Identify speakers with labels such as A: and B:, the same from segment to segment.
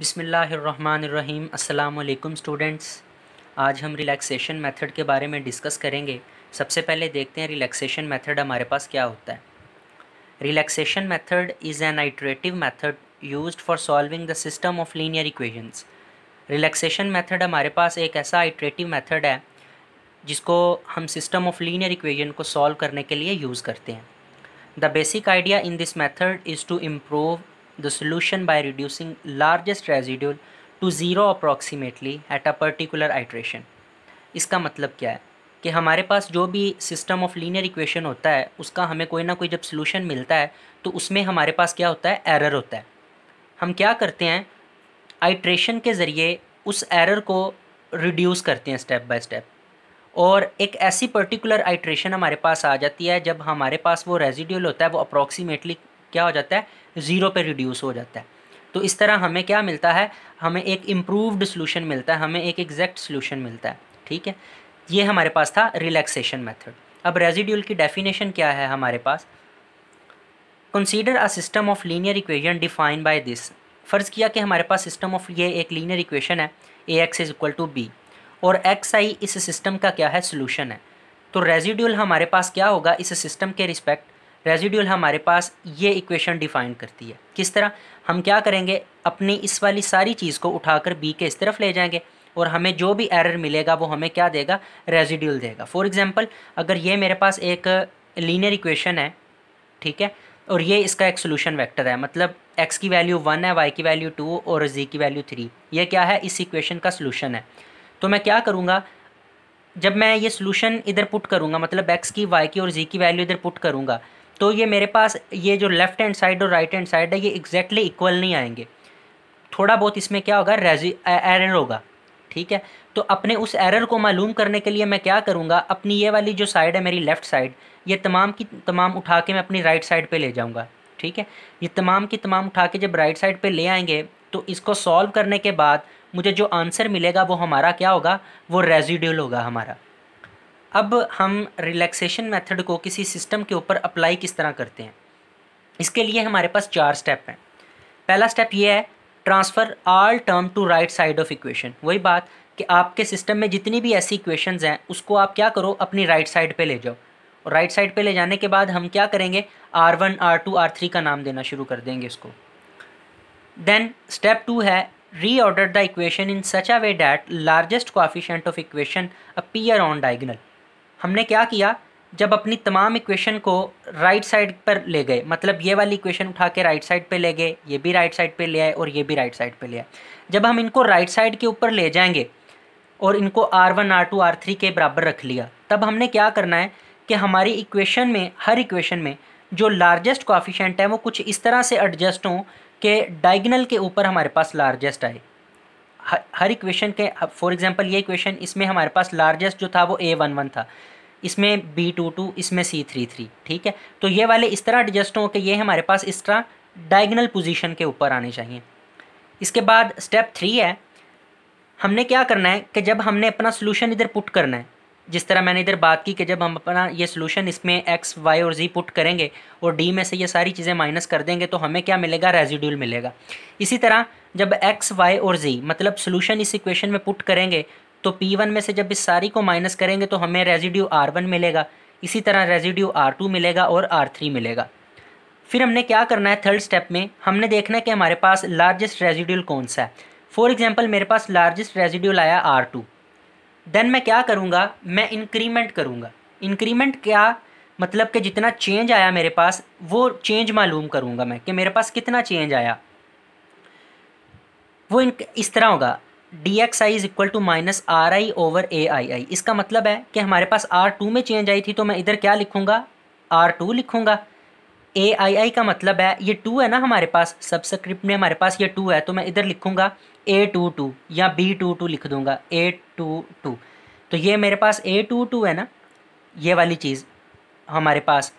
A: बिस्मिल्लाहिर्रहमानिर्रहीम। अस्सलाम वालेकुम स्टूडेंट्स। आज हम रिलैक्सेशन मेथड के बारे में डिस्कस करेंगे। सबसे पहले देखते हैं रिलैक्सेशन मेथड हमारे पास क्या होता है। Relaxation method is an iterative method used for solving the system of linear equations. Relaxation method हमारे पास एक ऐसा आइटरेटिव मेथड है जिसको हम सिस्टम ऑफ लीनियर इक्वेशन को सॉल्व करने के लिए यूज़ करते हैं। The basic idea in this method is to improve the solution by reducing largest residual to zero approximately at a particular iteration। इसका मतलब क्या है कि हमारे पास जो भी सिस्टम ऑफ लीनियर इक्वेशन होता है उसका हमें कोई ना कोई जब सोल्यूशन मिलता है तो उसमें हमारे पास क्या होता है, एरर होता है। हम क्या करते हैं, आइट्रेशन के ज़रिए उस एरर को रिड्यूस करते हैं स्टेप बाय स्टेप, और एक ऐसी पर्टिकुलर आइट्रेशन हमारे पास आ जाती है जब हमारे पास वो रेजिड्यूल होता है वो अप्रॉक्सीमेटली क्या हो जाता है, ज़ीरो पे रिड्यूस हो जाता है। तो इस तरह हमें क्या मिलता है, हमें एक इम्प्रूव्ड सोल्यूशन मिलता है, हमें एक एग्जैक्ट सोल्यूशन मिलता है। ठीक है, ये हमारे पास था रिलैक्सेशन मेथड। अब रेजिड्यूल की डेफिनेशन क्या है हमारे पास। Consider a system of linear equation define by this. फ़र्ज़ किया कि हमारे पास सिस्टम ऑफ ये एक लीनियर इक्वेशन है AX is equal to B, और xi इस सिस्टम का क्या है, सोल्यूशन है। तो रेजिड्यूल हमारे पास क्या होगा इस सिस्टम के रिस्पेक्ट, रेजिड्यूल हमारे पास ये इक्वेशन डिफाइन करती है। किस तरह, हम क्या करेंगे, अपनी इस वाली सारी चीज़ को उठाकर b के इस तरफ ले जाएंगे और हमें जो भी एरर मिलेगा वो हमें क्या देगा, रेजिड्यूल देगा। फॉर एग्जांपल, अगर ये मेरे पास एक लीनियर इक्वेशन है, ठीक है, और ये इसका एक सोल्यूशन वेक्टर है, मतलब x की वैल्यू 1 है, y की वैल्यू 2 और z की वैल्यू 3, ये क्या है, इस इक्वेशन का सोल्यूशन है। तो मैं क्या करूँगा, जब मैं ये सोल्यूशन इधर पुट करूँगा, मतलब x की, y की और z की वैल्यू इधर पुट करूँगा, तो ये मेरे पास ये जो लेफ्ट हैंड साइड और राइट हैंड साइड है ये एग्जैक्टली इक्वल नहीं आएंगे, थोड़ा बहुत इसमें क्या होगा, एरर होगा। ठीक है, तो अपने उस एरर को मालूम करने के लिए मैं क्या करूँगा, अपनी ये वाली जो साइड है मेरी लेफ़्ट साइड, ये तमाम की तमाम उठा के मैं अपनी राइट साइड पे ले जाऊँगा। ठीक है, ये तमाम की तमाम उठा के जब राइट साइड पे ले आएंगे तो इसको सॉल्व करने के बाद मुझे जो आंसर मिलेगा वो हमारा क्या होगा, वो रेजिड्यूल होगा हमारा। अब हम रिलैक्सेशन मेथड को किसी सिस्टम के ऊपर अप्लाई किस तरह करते हैं, इसके लिए हमारे पास 4 स्टेप हैं। पहला स्टेप ये है, transfer all term to right side of equation. वही बात कि आपके सिस्टम में जितनी भी ऐसी इक्वेशंस हैं उसको आप क्या करो, अपनी राइट साइड पे ले जाओ, और राइट साइड पे ले जाने के बाद हम क्या करेंगे, R1 R2 R3 का नाम देना शुरू कर देंगे इसको। देन स्टेप 2 है, reorder the equation in such a way that largest coefficient of equation appear on diagonal. हमने क्या किया, जब अपनी तमाम इक्वेशन को राइट साइड पर ले गए, मतलब ये वाली इक्वेशन उठा के राइट साइड पे ले गए, ये भी राइट साइड पे ले आए और ये भी राइट साइड पे ले आए, जब हम इनको राइट साइड के ऊपर ले जाएंगे और इनको R1 R2 R3 के बराबर रख लिया, तब हमने क्या करना है कि हमारी इक्वेशन में, हर इक्वेशन में जो लार्जेस्ट कोएफिशिएंट है वो कुछ इस तरह से एडजस्ट हों कि डायगोनल के ऊपर हमारे पास लार्जेस्ट आए। हर इक्वेशन के, फॉर एग्जांपल ये इक्वेशन, इसमें हमारे पास लार्जेस्ट जो था वो A11 था, इसमें B22, इसमें C33। ठीक है, तो ये वाले इस तरह एडजस्ट हों कि ये हमारे पास इस तरह डायगोनल पोजीशन के ऊपर आने चाहिए। इसके बाद स्टेप 3 है, हमने क्या करना है कि जब हमने अपना सोल्यूशन इधर पुट करना है, जिस तरह मैंने इधर बात की कि जब हम अपना ये सोल्यूशन इसमें x, y और z पुट करेंगे और d में से ये सारी चीज़ें माइनस कर देंगे तो हमें क्या मिलेगा, रेजिड्यूल मिलेगा। इसी तरह जब x, y और z मतलब सोल्यूशन इस इक्वेशन में पुट करेंगे तो P1 में से जब इस सारी को माइनस करेंगे तो हमें रेजिड्यू R1 मिलेगा, इसी तरह रेजिड्यू R2 मिलेगा और R3 मिलेगा। फिर हमने क्या करना है, थर्ड स्टेप में हमने देखना है कि हमारे पास लार्जेस्ट रेजिड्यूल कौन सा है। फॉर एग्जांपल मेरे पास लार्जेस्ट रेजिड्यूल आया R2, देन मैं क्या करूँगा, मैं इंक्रीमेंट करूँगा। इंक्रीमेंट क्या मतलब कि जितना चेंज आया मेरे पास वो चेंज मालूम करूँगा मैं कि मेरे पास कितना चेंज आया। वो इस तरह होगा, dxi is equal to minus RI over AII। इसका मतलब है कि हमारे पास R2 में चेंज आई थी तो मैं इधर क्या लिखूँगा, R2 लिखूँगा। AII का मतलब है ये 2 है ना हमारे पास, सबस्क्रिप्ट में हमारे पास ये 2 है तो मैं इधर लिखूँगा A22 या B22 लिख दूँगा, A22। तो ये मेरे पास A22 है ना, ये वाली चीज़ हमारे पास,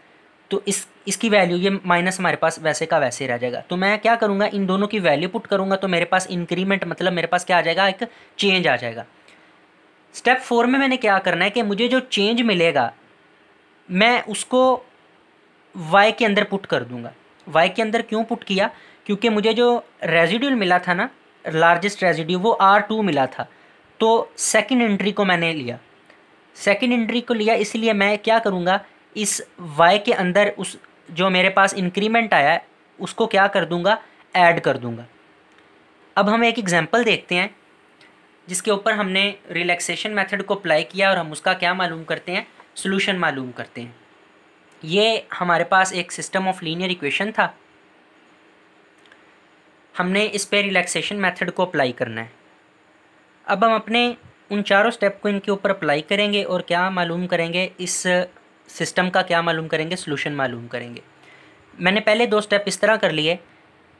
A: तो इसकी वैल्यू ये माइनस हमारे पास वैसे का वैसे रह जाएगा। तो मैं क्या करूँगा, इन दोनों की वैल्यू पुट करूँगा तो मेरे पास इंक्रीमेंट मतलब मेरे पास क्या आ जाएगा, एक चेंज आ जाएगा। स्टेप 4 में मैंने क्या करना है कि मुझे जो चेंज मिलेगा मैं उसको y के अंदर पुट कर दूंगा। y के अंदर क्यों पुट किया, क्योंकि मुझे जो रेजिड्यूल मिला था ना लार्जेस्ट रेजिड्यू वो R2 मिला था, तो सेकंड एंट्री को मैंने लिया। सेकंड एंट्री को लिया इसलिए मैं क्या करूँगा, इस y के अंदर उस जो मेरे पास इंक्रीमेंट आया है उसको क्या कर दूँगा, ऐड कर दूँगा। अब हम एक एग्जांपल देखते हैं जिसके ऊपर हमने रिलैक्सेशन मेथड को अप्लाई किया और हम उसका क्या मालूम करते हैं, सॉल्यूशन मालूम करते हैं। ये हमारे पास एक सिस्टम ऑफ लीनियर इक्वेशन था, हमने इस पे रिलैक्सेशन मेथड को अप्लाई करना है। अब हम अपने उन चारों स्टेप को इनके ऊपर अप्लाई करेंगे और क्या मालूम करेंगे, इस सिस्टम का क्या मालूम करेंगे, सॉल्यूशन मालूम करेंगे। मैंने पहले 2 स्टेप इस तरह कर लिए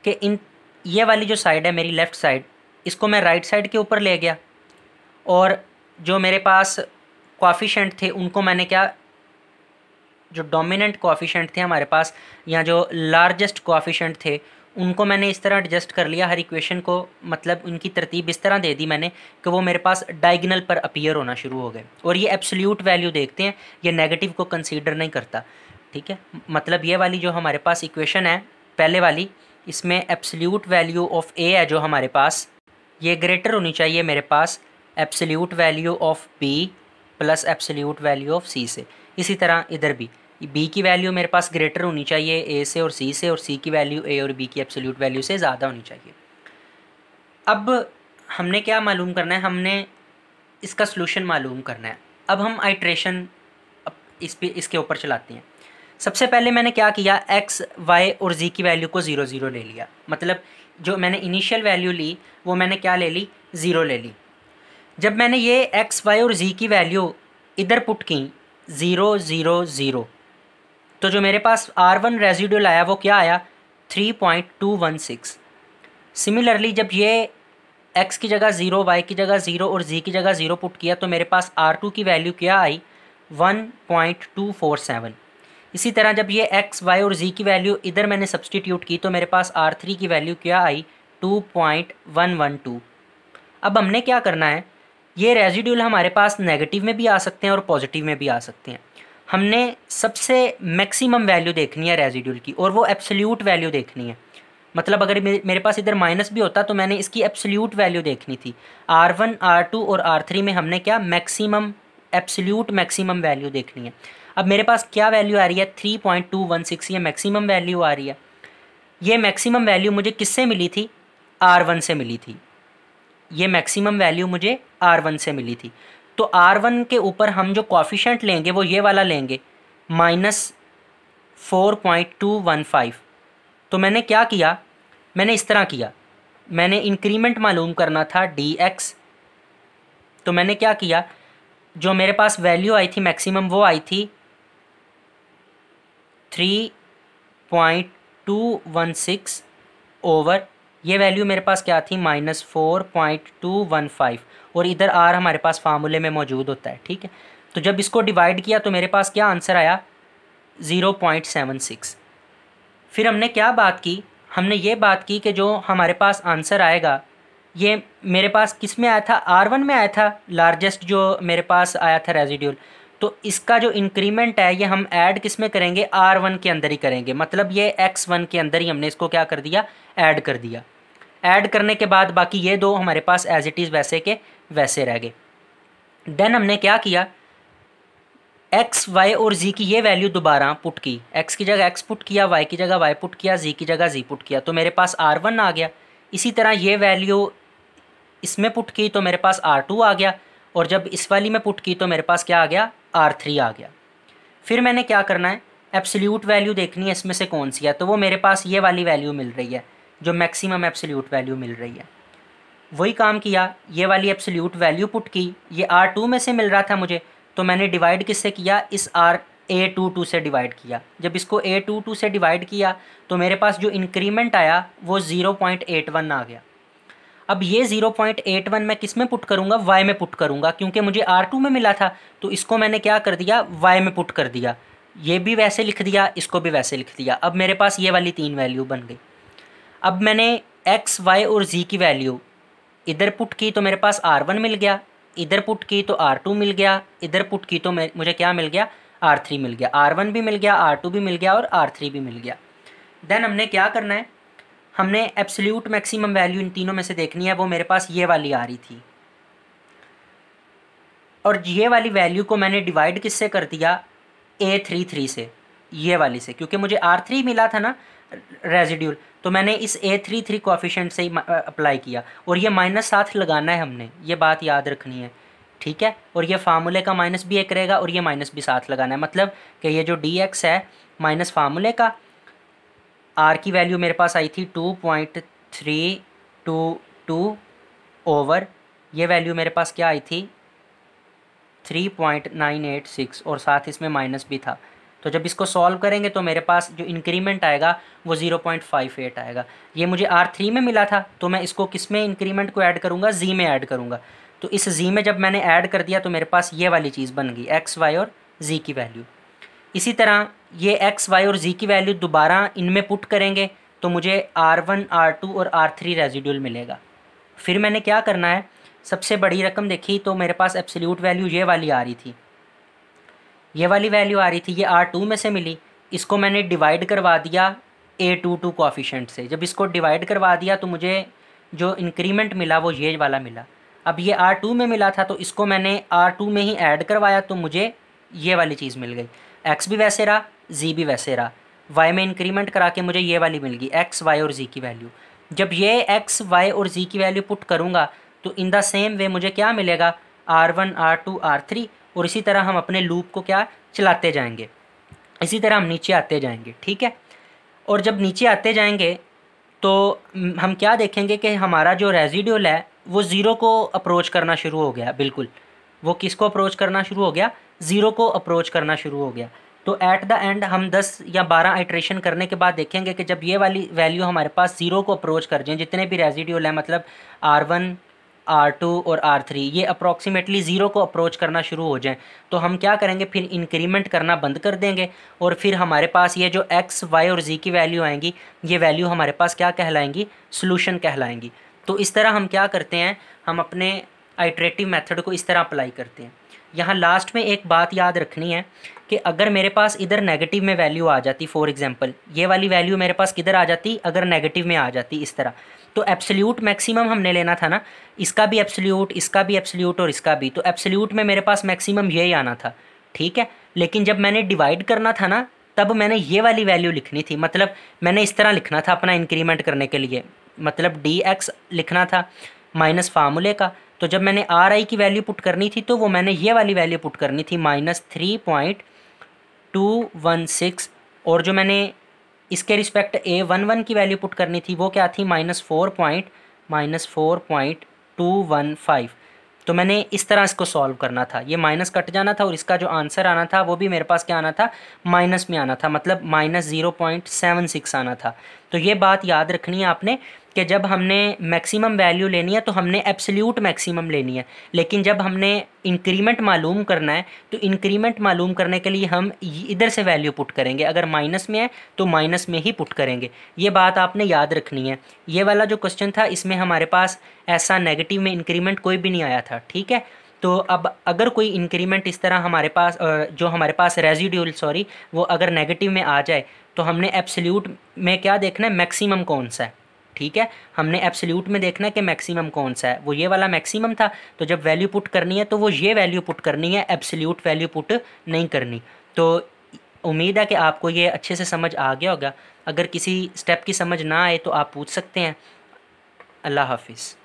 A: कि इन ये वाली जो साइड है मेरी लेफ़्ट साइड, इसको मैं राइट साइड के ऊपर ले गया और जो मेरे पास कोएफिशिएंट थे उनको मैंने क्या, जो डोमिनेंट कोएफिशिएंट थे हमारे पास या जो लार्जेस्ट कोएफिशिएंट थे उनको मैंने इस तरह एडजस्ट कर लिया हर इक्वेशन को, मतलब उनकी तरतीब इस तरह दे दी मैंने कि वो मेरे पास डायगोनल पर अपीयर होना शुरू हो गए। और ये एब्सोल्यूट वैल्यू देखते हैं, ये नेगेटिव को कंसीडर नहीं करता, ठीक है। मतलब ये वाली जो हमारे पास इक्वेशन है पहले वाली, इसमें एब्सोल्यूट वैल्यू ऑफ ए है जो हमारे पास, ये ग्रेटर होनी चाहिए मेरे पास absolute value of B plus absolute value of C से। इसी तरह इधर भी बी की वैल्यू मेरे पास ग्रेटर होनी चाहिए ए से और सी से, और सी की वैल्यू ए और बी की एब्सोल्यूट वैल्यू से ज़्यादा होनी चाहिए। अब हमने क्या मालूम करना है, हमने इसका सॉल्यूशन मालूम करना है। अब हम आइट्रेशन इसके ऊपर चलाते हैं। सबसे पहले मैंने क्या किया, एक्स वाई और जी की वैल्यू को 0 0 ले लिया। मतलब जो मैंने इनिशियल वैल्यू ली वो मैंने क्या ले ली, 0 ले ली। जब मैंने ये एक्स वाई और जी की वैल्यू इधर पुट की 0 0 0, तो जो मेरे पास R1 रेजिड्यूल आया वो क्या आया, 3.216। सिमिलरली जब ये x की जगह 0, y की जगह 0 और z की जगह 0 पुट किया तो मेरे पास R2 की वैल्यू क्या आई, 1.247। इसी तरह जब ये x, y और z की वैल्यू इधर मैंने सब्सटीट्यूट की तो मेरे पास R3 की वैल्यू क्या आई, 2.112। अब हमने क्या करना है, ये रेजिड्यूल हमारे पास नेगेटिव में भी आ सकते हैं और पॉजिटिव में भी आ सकते हैं। हमने सबसे मैक्सिमम वैल्यू देखनी है रेजिड्यूल की और वो एब्सोल्यूट वैल्यू देखनी है। मतलब अगर मेरे पास इधर माइनस भी होता तो मैंने इसकी एब्सोल्यूट वैल्यू देखनी थी। R1, R2 और R3 में हमने क्या, मैक्सिमम, एब्सोल्यूट मैक्सिमम वैल्यू देखनी है। अब मेरे पास क्या वैल्यू आ रही है, 3.216, ये मैक्सिमम वैल्यू आ रही है। ये मैक्सिमम वैल्यू मुझे किससे मिली थी, R1 से मिली थी। ये मैक्सिमम वैल्यू मुझे R1 से मिली थी। तो R1 के ऊपर हम जो कोएफिशिएंट लेंगे वो ये वाला लेंगे, -4.215। तो मैंने क्या किया, मैंने इस तरह किया, मैंने इंक्रीमेंट मालूम करना था dx। तो मैंने क्या किया, जो मेरे पास वैल्यू आई थी मैक्सिमम वो आई थी 3.216 ओवर, ये वैल्यू मेरे पास क्या थी, -4.215, और इधर R हमारे पास फार्मूले में मौजूद होता है, ठीक है। तो जब इसको डिवाइड किया तो मेरे पास क्या आंसर आया, 0.76। फिर हमने क्या बात की, हमने ये बात की कि जो हमारे पास आंसर आएगा ये मेरे पास किस में आया था, R1 में आया था, लार्जेस्ट जो मेरे पास आया था रेजिड्यूल। तो इसका जो इंक्रीमेंट है ये हम ऐड किस में करेंगे, R1 के अंदर ही करेंगे। मतलब ये X1 के अंदर ही हमने इसको क्या कर दिया, ऐड कर दिया। ऐड करने के बाद बाकी ये दो हमारे पास एज इट इज़ वैसे के वैसे रह गए। देन हमने क्या किया, एक्स, वाई और जी की ये वैल्यू दोबारा पुट की, एक्स की जगह एक्स पुट किया, वाई की जगह वाई पुट किया, जी की जगह जी पुट किया, तो मेरे पास R1 आ गया। इसी तरह ये वैल्यू इसमें पुट की तो मेरे पास R2 आ गया, और जब इस वाली में पुट की तो मेरे पास क्या आ गया, R3 आ गया। फिर मैंने क्या करना है, एब्सोल्यूट वैल्यू देखनी है इसमें से कौन सी है, तो वो मेरे पास ये वाली वैल्यू मिल रही है जो मैक्सिमम एब्सोल्यूट वैल्यू मिल रही है। वही काम किया, ये वाली एब्सोल्यूट वैल्यू पुट की, ये R2 में से मिल रहा था मुझे, तो मैंने डिवाइड किससे किया, इस A22 से डिवाइड किया। जब इसको A22 से डिवाइड किया तो मेरे पास जो इंक्रीमेंट आया वो 0.81 आ गया। अब ये 0.81 मैं किस में पुट करूँगा, y में पुट करूँगा, क्योंकि मुझे R2 में मिला था तो इसको मैंने क्या कर दिया, y में पुट कर दिया। ये भी वैसे लिख दिया, इसको भी वैसे लिख दिया। अब मेरे पास ये वाली 3 वैल्यू बन गई। अब मैंने x, y और z की वैल्यू इधर पुट की तो मेरे पास R1 मिल गया, इधर पुट की तो R2 मिल गया, इधर पुट की तो मुझे क्या मिल गया, R3 मिल गया। R1 भी मिल गया, R2 भी मिल गया और R3 भी मिल गया। देन हमने क्या करना है, हमने एब्सोल्यूट मैक्सिमम वैल्यू इन तीनों में से देखनी है, वो मेरे पास ये वाली आ रही थी, और ये वाली वैल्यू को मैंने डिवाइड किससे कर दिया, A33 से, ये वाली से, क्योंकि मुझे R3 मिला था ना रेजिड्यूल, तो मैंने इस A33 कोएफिशिएंट से ही अप्लाई किया, और ये -7 लगाना है हमने, ये बात याद रखनी है, ठीक है। और ये फार्मूले का माइनस भी एक रहेगा और ये माइनस भी 7 लगाना है, मतलब कि ये जो dx है माइनस फार्मूले का, r की वैल्यू मेरे पास आई थी 2.322 ओवर, ये वैल्यू मेरे पास क्या आई थी 3.986, और साथ इसमें माइनस भी था। तो जब इसको सॉल्व करेंगे तो मेरे पास जो इंक्रीमेंट आएगा वो 0.58 आएगा। ये मुझे R3 में मिला था, तो मैं इसको किस में इंक्रीमेंट को ऐड करूँगा, Z में ऐड करूँगा। तो इस Z में जब मैंने ऐड कर दिया तो मेरे पास ये वाली चीज़ बन गई, x, y और z की वैल्यू। इसी तरह ये x, y और z की वैल्यू दोबारा इनमें पुट करेंगे तो मुझे R1, R2 और R3 रेजिड्यूल मिलेगा। फिर मैंने क्या करना है, सबसे बड़ी रकम देखी तो मेरे पास एब्सोल्यूट वैल्यू ये वाली आ रही थी, ये वाली वैल्यू आ रही थी, ये R2 में से मिली, इसको मैंने डिवाइड करवा दिया A22 कोएफिशिएंट से। जब इसको डिवाइड करवा दिया तो मुझे जो इंक्रीमेंट मिला वो ये वाला मिला। अब ये R2 में मिला था तो इसको मैंने R2 में ही ऐड करवाया तो मुझे ये वाली चीज़ मिल गई, x भी वैसे रहा, z भी वैसे रहा, y में इंक्रीमेंट करा के मुझे ये वाली मिल गई x, y और z की वैल्यू। जब ये x, y और z की वैल्यू पुट करूँगा तो इन द सेम वे मुझे क्या मिलेगा, R1, R2, R3, और इसी तरह हम अपने लूप को क्या चलाते जाएंगे, इसी तरह हम नीचे आते जाएंगे, ठीक है। और जब नीचे आते जाएंगे तो हम क्या देखेंगे कि हमारा जो रेजिड्यूल है वो ज़ीरो को अप्रोच करना शुरू हो गया, बिल्कुल वो किसको अप्रोच करना शुरू हो गया, ज़ीरो को अप्रोच करना शुरू हो गया। तो एट द एंड हम 10 या 12 आइट्रेशन करने के बाद देखेंगे कि जब ये वाली वैल्यू हमारे पास ज़ीरो को अप्रोच कर जाए, जितने भी रेजिड्यूल हैं, मतलब R1, R2 और R3 ये अप्रॉक्सीमेटली ज़ीरो को अप्रोच करना शुरू हो जाएं, तो हम क्या करेंगे, फिर इंक्रीमेंट करना बंद कर देंगे, और फिर हमारे पास ये जो x, y और z की वैल्यू आएंगी, ये वैल्यू हमारे पास क्या कहलाएंगी, सॉल्यूशन कहलाएंगी। तो इस तरह हम क्या करते हैं, हम अपने आइट्रेटिव मेथड को इस तरह अप्लाई करते हैं। यहाँ लास्ट में एक बात याद रखनी है कि अगर मेरे पास इधर नेगेटिव में वैल्यू आ जाती, फॉर एग्जांपल ये वाली वैल्यू मेरे पास किधर आ जाती, अगर नेगेटिव में आ जाती इस तरह, तो एब्सोल्यूट मैक्सिमम हमने लेना था ना, इसका भी एब्सोल्यूट, इसका भी एब्सोल्यूट और इसका भी, तो एब्सोल्यूट में मेरे पास मैक्सिमम यही आना था, ठीक है। लेकिन जब मैंने डिवाइड करना था ना, तब मैंने ये वाली वैल्यू लिखनी थी, मतलब मैंने इस तरह लिखना था अपना इंक्रीमेंट करने के लिए, मतलब dx लिखना था माइनस फार्मूले का। तो जब मैंने RI की वैल्यू पुट करनी थी तो वो मैंने ये वाली वैल्यू पुट करनी थी -3.216, और जो मैंने इसके रिस्पेक्ट A11 की वैल्यू पुट करनी थी वो क्या थी, -4.215। तो मैंने इस तरह इसको सॉल्व करना था, ये माइनस कट जाना था और इसका जो आंसर आना था वो भी मेरे पास क्या आना था, माइनस में आना था, मतलब -0.76 आना था। तो ये बात याद रखनी है आपने कि जब हमने मैक्सिमम वैल्यू लेनी है तो हमने एब्सोल्यूट मैक्सिमम लेनी है, लेकिन जब हमने इंक्रीमेंट मालूम करना है तो इंक्रीमेंट मालूम करने के लिए हम इधर से वैल्यू पुट करेंगे, अगर माइनस में है तो माइनस में ही पुट करेंगे, ये बात आपने याद रखनी है। ये वाला जो क्वेश्चन था इसमें हमारे पास ऐसा नेगेटिव में इंक्रीमेंट कोई भी नहीं आया था, ठीक है। तो अब अगर कोई इंक्रीमेंट इस तरह हमारे पास जो हमारे पास रेजिड्यूल वो अगर नेगेटिव में आ जाए तो हमने एब्सोल्यूट में क्या देखना है, मैक्सिमम कौन सा है, ठीक है। हमने एब्सोल्यूट में देखना है कि मैक्सिमम कौन सा है, वो ये वाला मैक्सिमम था, तो जब वैल्यू पुट करनी है तो वो ये वैल्यू पुट करनी है, एब्सोल्यूट वैल्यू पुट नहीं करनी। तो उम्मीद है कि आपको ये अच्छे से समझ आ गया होगा। अगर किसी स्टेप की समझ ना आए तो आप पूछ सकते हैं। अल्लाह हाफिज़।